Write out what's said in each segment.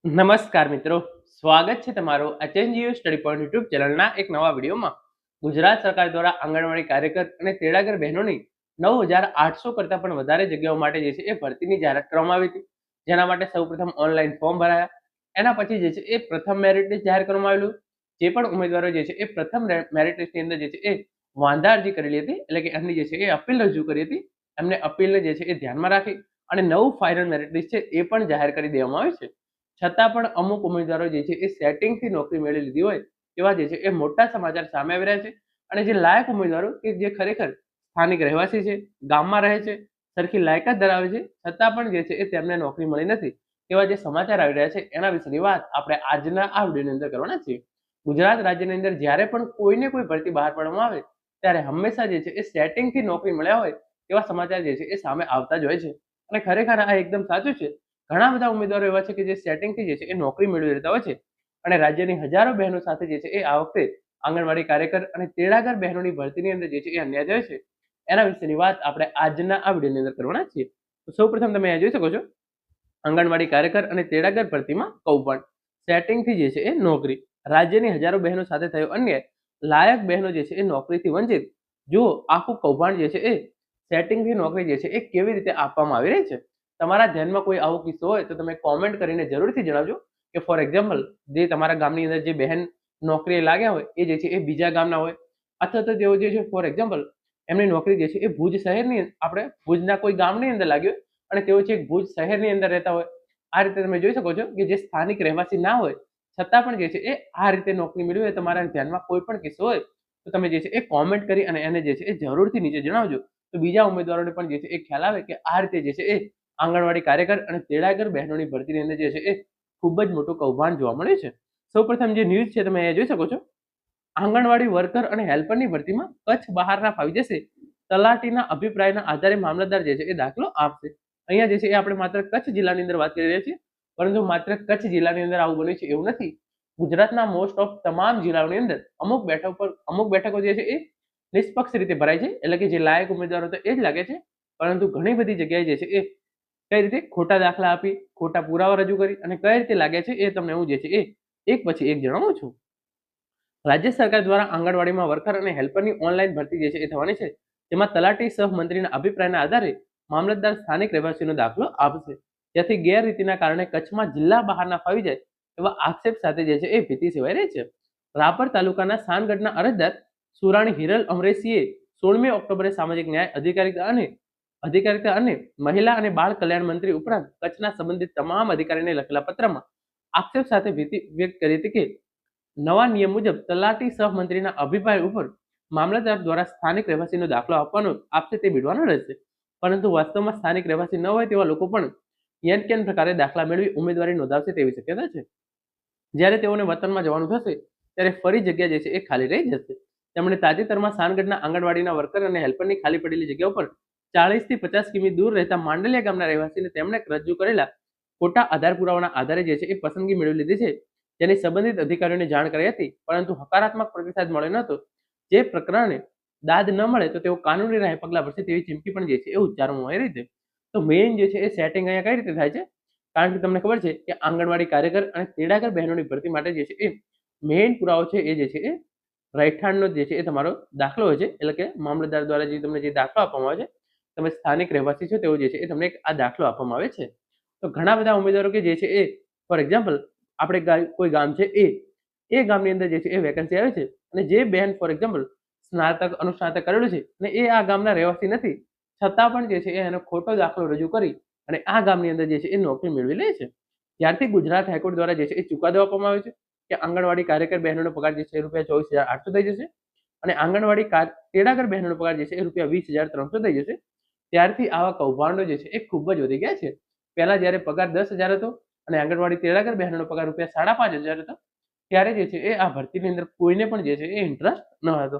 નમસ્કાર મિત્રો, સ્વાગત છે તમારું એચએનજીયુ સ્ટડી પોઈન્ટ યુટ્યુબ ચેનલના એક નવા વિડીયોમાં. ગુજરાત સરકાર દ્વારા આંગણવાડી કાર્યકર અને તેડાગર બહેનોની 9,800 કરતાં પણ વધારે જગ્યાઓ માટે જે છે એ ભરતીની જાહેરાત કરવામાં આવી હતી. જેના માટે સૌપ્રથમ ઓનલાઈન ફોર્મ ભરાયા. એના પછી જે છે એ પ્રથમ મેરિટ લિસ્ટ જાહેર કરવામાં આવેલું. જે પણ ઉમેદવારો જે છે એ પ્રથમ મેરિટ લિસ્ટની અંદર જે છે એ વાંધા અરજી કરેલી હતી, એટલે કે એમની જે છે એ અપીલ રજૂ કરી હતી. એમને અપીલને જે છે એ ધ્યાનમાં રાખી અને નવું ફાઇનલ મેરિટ લિસ્ટ છે એ પણ જાહેર કરી દેવામાં આવ્યું છે. છતાં પણ અમુક ઉમેદવારો જે છે એ સેટિંગથી નોકરી મેળવી લીધી હોય તેવા જે છે એ મોટા સમાચાર સામે આવી રહ્યા છે. અને જે લાયક ઉમેદવારો કે જે ખરેખર સ્થાનિક રહેવાસી છે, ગામમાં રહે છે, સરખી લાયકાત ધરાવે છે, છતાં પણ જે છે એ તેમને નોકરી મળી નથી તેવા જે સમાચાર આવી રહ્યા છે એના વિશેની વાત આપણે આજના આ વિડીયોની અંદર કરવાના છીએ. ગુજરાત રાજ્યની અંદર જ્યારે પણ કોઈને કોઈ ભરતી બહાર પાડવામાં આવે ત્યારે હંમેશા જે છે એ સેટિંગથી નોકરી મળ્યા હોય તેવા સમાચાર જે છે એ સામે આવતા જ હોય છે. અને ખરેખર આ એકદમ સાચું છે. ઘણા બધા ઉમેદવારો એવા છે કે જે સેટિંગથી જે છે એ નોકરી મેળવી લેતા હોય છે. અને રાજ્યની હજારો બહેનો સાથે જે છે એ આ વખતે આંગણવાડી કાર્યકર અને તેડાગર બહેનોની ભરતીની અંદર જે છે એ અન્યાય થયો છે. એના વિશેની વાત આપણે આજના આ વિડીયોની અંદર કરવાના છીએ. તો સૌપ્રથમ તમે અહીંયા જોઈ શકો છો, આંગણવાડી કાર્યકર અને તેડાગર ભરતીમાં કૌભાંડ, સેટિંગથી જે છે એ નોકરી, રાજ્યની હજારો બહેનો સાથે થયો અન્યાય, લાયક બહેનો જે છે એ નોકરીથી વંચિત. જો આખું કૌભાંડ જે છે એ સેટિંગથી નોકરી જે છે એ કેવી રીતે આપવામાં આવી રહી છે, તમારા ધ્યાનમાં કોઈ આવો કિસ્સો હોય તો તમે કોમેન્ટ કરીને જરૂરથી જણાવજો. કે ફોર એક્ઝામ્પલ, જે તમારા ગામની અંદર જે બહેન નોકરીએ લાગ્યા હોય એ જે છે એ બીજા ગામના હોય, અથવા તો તેઓ જે છે ફોર એક્ઝામ્પલ એમની નોકરી જે છે એ ભુજ શહેરની, આપણે ભુજના કોઈ ગામની અંદર લાગ્યો અને તેઓ છે ભુજ શહેરની અંદર રહેતા હોય. આ રીતે તમે જોઈ શકો છો કે જે સ્થાનિક રહેવાસી ના હોય છતાં પણ જે છે એ આ રીતે નોકરી મેળવી હોય. તમારા ધ્યાનમાં કોઈ પણ કિસ્સો હોય તો તમે જે છે એ કોમેન્ટ કરી અને એને જે છે એ જરૂરથી નીચે જણાવજો. તો બીજા ઉમેદવારોને પણ જે છે એ ખ્યાલ આવે કે આ રીતે જે છે એ આંગણવાડી કાર્યકર અને તેડાગર બહેનોની ભરતીની અંદર જે છે એ ખૂબ જ મોટું કૌભાંડ જોવા મળ્યું છે. સૌપ્રથમ જે ન્યૂઝ છે તમે અહીંયા જોઈ શકો છો, આંગણવાડી વર્કર અને હેલ્પરની ભરતીમાં કચ્છ બહારના ફાવી જશે, તલાટીના અભિપ્રાયના આધારે મામલતદાર જે છે એ દાખલો આપશે. અહીંયા જે છે એ આપણે માત્ર કચ્છ જિલ્લાની અંદર વાત કરી રહ્યા છીએ, પરંતુ માત્ર કચ્છ જિલ્લાની અંદર આવું બન્યું છે એવું નથી. ગુજરાતના મોસ્ટ ઓફ તમામ જિલ્લાઓની અંદર અમુક બેઠકો જે છે એ નિષ્પક્ષ રીતે ભરાય છે, એટલે કે જે લાયક ઉમેદવારો તો એ જ લાગે છે. પરંતુ ઘણી બધી જગ્યાએ જે છે એ કઈ રીતે ખોટા દાખલા આપી, ખોટા પુરાવા રજૂ કરી અને કઈ રીતે લાગે છે એ તમને હું જે છે એ એક પછી એક જણાવું છું. રાજ્ય સરકાર દ્વારા આંગણવાડીમાં વર્કર અને હેલ્પરની ઓનલાઈન ભરતી જે છે એ થવાની છે. જેમાં તલાટી સહમંત્રીના અભિપ્રાયના આધારે મામલતદાર સ્થાનિક રહેવાસીનો દાખલો આપશે. જેથી ગેરરીતિના કારણે કચ્છમાં જિલ્લા બહારના ફાવી જાય એવા આક્ષેપ સાથે જે છે એ ભીતિ સેવાઈ રહી છે. રાપર તાલુકાના સાનગઢના અરજદાર સુરાણી હિરલ અમરેશીએ 16મી ઓક્ટોબરે સામાજિક ન્યાય અધિકારીતા અને મહિલા અને બાળ કલ્યાણ મંત્રી ઉપરાંત કચ્છના સંબંધિત તમામ અધિકારીને લખેલા પત્રમાં આક્ષેપ સાથે ભીતિ વ્યક્ત કરી હતી કે નવા નિયમ મુજબ તલાટી સહમંત્રીના અભિપ્રાય ઉપર મામલતદાર દ્વારા સ્થાનિક રહેવાસીનો દાખલો આપશે તે બીડવાનો રહેશે. પરંતુ વાસ્તવમાં સ્થાનિક રહેવાસી ન હોય તેવા લોકો પણ કેન પ્રકારે દાખલા મેળવી ઉમેદવારી નોંધાવશે તેવી શક્યતા છે. જ્યારે તેઓને વતનમાં જવાનું થશે ત્યારે ફરી જગ્યા જે છે એ ખાલી રહી જશે. તેમણે તાજેતરમાં સાનગઢના આંગણવાડીના વર્કર અને હેલ્પરની ખાલી પડેલી જગ્યા ઉપર 40 થી 50 કિમી દૂર રહેતા માંડલિયા ગામના રહેવાસીને તેમણે રજૂ કરેલા ખોટા આધાર પુરાવાના આધારે જે છે એ પસંદગી મેળવી લીધી છે, જેની સંબંધિત અધિકારીઓને જાણ કરી હતી, પરંતુ હકારાત્મક પ્રતિસાદ મળ્યો નહોતો. જે પ્રકરણે દાદ ન મળે તો તેઓ કાનૂની રાહે પગલાં ભરશે તેવી ચીમકી પણ જે છે એ ઉચ્ચારવામાં આવી રહી છે. તો મેઇન જે છે એ સેટિંગ અહીંયા કઈ રીતે થાય છે, કારણ કે તમને ખબર છે કે આંગણવાડી કાર્યકર અને તેડાગર બહેનોની ભરતી માટે જે છે એ મેઇન પુરાવો છે એ જે છે એ રહેઠાણનો જે છે એ તમારો દાખલો હોય છે. એટલે કે મામલતદાર દ્વારા જે તમને જે દાખલો આપવામાં આવે છે, તમે સ્થાનિક રહેવાસી છો તેવો જે છે એ તમને આ દાખલો આપવામાં આવે છે. તો ઘણા બધા ઉમેદવારો કે જે છે એ ફોર એક્ઝામ્પલ આપણે કોઈ ગામ છે એ ગામની અંદર જે છે એ વેકેન્સી આવે છે અને જે બહેન ફોર એક્ઝામ્પલ સ્નાતક અનુસ્નાતક કરેલું છે અને એ આ ગામના રહેવાસી નથી, છતાં પણ જે છે એનો ખોટો દાખલો રજૂ કરી અને આ ગામની અંદર જે છે એ નોકરી મેળવી લે છે. ત્યારથી ગુજરાત હાઈકોર્ટ દ્વારા જે છે એ ચુકાદો આપવામાં આવ્યો છે કે આંગણવાડી કાર્યકર બહેનોનો પગાર જે છે એ ₹24,800 થઈ જશે અને આંગણવાડી તેડાગર બહેનોનો પગાર જે છે એ ₹20,300 થઈ જશે. ત્યારથી આવા કૌભાંડો જે છે એ ખૂબ જ વધી ગયા છે. પહેલા જ્યારે પગાર 10,000 હતો અને આંગણવાડી તેડાગર બહેનોનો પગાર ₹5,500 હતો, ત્યારે જે છે એ આ ભરતીની અંદર કોઈને પણ જે છે એ ઇન્ટરેસ્ટ ન હતો.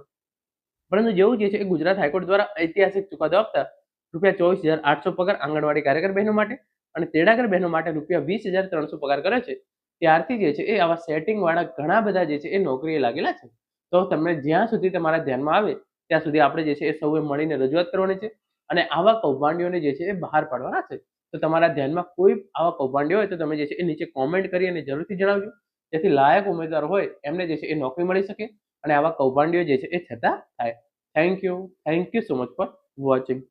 પરંતુ જેવું જે છે એ ગુજરાત હાઈકોર્ટ દ્વારા ઐતિહાસિક ચુકાદો આપતા ₹24,800 પગાર આંગણવાડી કાર્યકર બહેનો માટે અને તેડાગર બહેનો માટે ₹20,300 પગાર કરે છે, ત્યારથી જે છે એ આવા સેટિંગ વાળા ઘણા બધા જે છે એ નોકરીએ લાગેલા છે. તો તમને જ્યાં સુધી તમારા ધ્યાનમાં આવે ત્યાં સુધી આપણે જે છે એ સૌએ મળીને રજૂઆત કરવાની છે અને આવા કૌભાંડીઓને જે છે એ બહાર પાડવાના છે. તો તમારા ધ્યાનમાં કોઈ આવા કૌભાંડી હોય તો તમે જે છે એ નીચે કોમેન્ટ કરી અને જરૂરથી જણાવજો, જેથી લાયક ઉમેદવાર હોય એમને જે છે એ નોકરી મળી શકે અને આવા કૌભાંડીઓ જે છે એ છતાં થાય. Thank you so much for watching.